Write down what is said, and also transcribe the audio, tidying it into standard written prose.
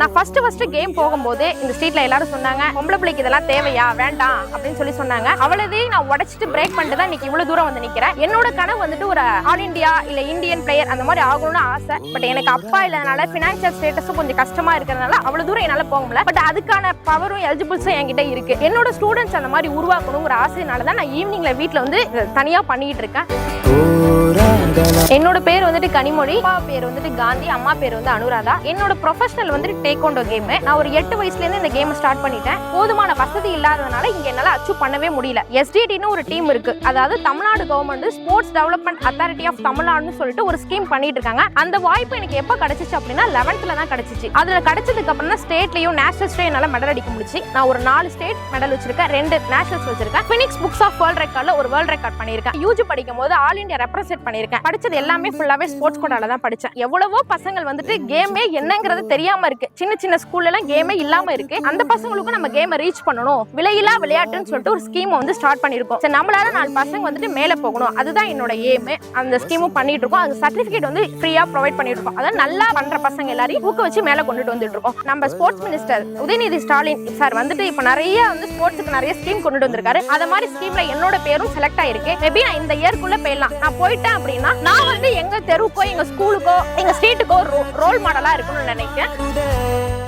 நான் first game போகும்போது இந்த ஸ்ட்ரீட்ல எல்லாரும் சொன்னாங்க, பொம்பளை பிள்ளைக்கு இதெல்லாம் தேவையா, வேண்டாம் அப்படின்னு சொல்லி சொன்னாங்க. அவளதையும் நான் உடைச்சிட்டு பிரேக் பண்ணிட்டு தான் இன்னைக்கு இவ்வளவு தூரம் வந்து நிக்கிறேன். என்னோட கனவு வந்துட்டு ஒரு ஆல் இந்தியா இல்ல இந்தியன் பிளேயர் அந்த மாதிரி ஆகணும்னு ஆசை. பட் எனக்கு அப்பா இல்லாதனால பினான்சியல் ஸ்டேட்டஸும் கொஞ்சம் கஷ்டமா இருக்கிறதுனால அவ்வளவு தூரம் என்னால போக முடியல. பட் அதுக்கான பவரும் எலிஜிபிள்ஸும் என்கிட்ட இருக்கு. என்னோட ஸ்டூடெண்ட்ஸ் அந்த மாதிரி உருவாக்கணும் ஒரு ஆசையினால தான் நான் ஈவினிங்ல வீட்டுல வந்து தனியா பண்ணிட்டு இருக்கேன். என்னோட பேர் வந்துட்டு கனிமொழி, அப்பா பேர் வந்துட்டு காந்தி, அம்மா பேர் வந்து அனுராதா. என்னோட ப்ரொஃபஷனல் வந்துட்டு டேக்வாண்டோ கேம். நான் ஒரு 8 வயசுல இருந்து இந்த கேம் ஸ்டார்ட் பண்ணிட்டேன். போதுமான வசதி இல்லாதனால இங்க என்னால அச்சீவ் பண்ணவே முடியல. எஸ்டிடின்னு ஒரு டீம் இருக்கு, அதாவது Tamil Nadu government sports development authority of தமிழ்நாடுன்னு சொல்லிட்டு ஒரு ஸ்கீம் பண்ணிட்டு இருக்காங்க. அந்த வாய்ப்பு எனக்கு எப்ப கிடைச்சிச்சு அப்படின்னா 11th தான் கிடைச்சிச்சு. அதுல கிடைச்சதுக்கு அப்புறம் தான் ஸ்டேட்லயும் நேஷனல்ஸ்லயும் என்னால மெடல் அடிக்க முடிச்சு. நான் ஒரு 4 ஸ்டேட் மெடல் வச்சிருக்கேன், 2 நேஷனல்ஸ் வச்சிருக்கேன். பினிக்ஸ் புக்ஸ் ஆஃப் வேர்ல்ட் ரெக்கார்ட்ல ஒரு வேர்ல்ட் ரெக்கார்ட் பண்ணிருக்கேன். யூஜி படிக்கும் போது ஆல் இந்தியா ரெப்ரசென்ட் பண்ணிருக்கேன். படிச்சது எல்லாமே ஃபுல்லாவே ஸ்போர்ட்ஸ் கோட்டால தான் படிச்சேன். எவ்வளவோ பசங்கள் வந்துட்டு கேமே என்னங்கிறது தெரியாம இருக்கு. சின்ன ஸ்கூல்ல எல்லாம் கேமே இல்லாம இருக்கு. அந்த பசங்களுக்கும் நம்ம கேமை ரீச் பண்ணணும், விலையில்லா விளையாட்டுன்னு சொல்லிட்டு ஒரு ஸ்கீம் வந்து ஸ்டார்ட் பண்ணிருக்கோம். சரி, நம்மளால 4 பசங்க வந்துட்டு மேல போகணும், அதுதான் என்னோட எய்ம். அந்த ஸ்கீமும் பண்ணிட்டு இருக்கோம். அந்த சர்டிபிகேட் வந்து ஃப்ரீயா ப்ரொவைட் பண்ணிட்டு இருக்கோம். அதாவது நல்லா பண்ற பசங்க எல்லாரையும் ஊக்க வச்சு மேல கொண்டுட்டு வந்துட்டு இருக்கோம். நம்ம sports minister Udhayanidhi Stalin sir வந்துட்டு இப்ப நிறைய வந்து ஸ்போர்ட்ஸ்க்கு நிறைய ஸ்கீம் கொண்டுட்டு வந்திருக்காரு. அத மாதிரி ஸ்கீம்ல என்னோட பேரும் செலக்ட் ஆயிருக்கு. மேபி நான் இந்த இயர்க்குள்ள போயிடலாம். நான் போயிட்டேன் அப்படின்னா நான் வந்து எங்க தெருவுக்கோ எங்க ஸ்கூலுக்கோ எங்க ஸ்ட்ரீட்டுக்கோ ரோல் மாடலா இருக்கணும்னு நினைக்கிறேன்.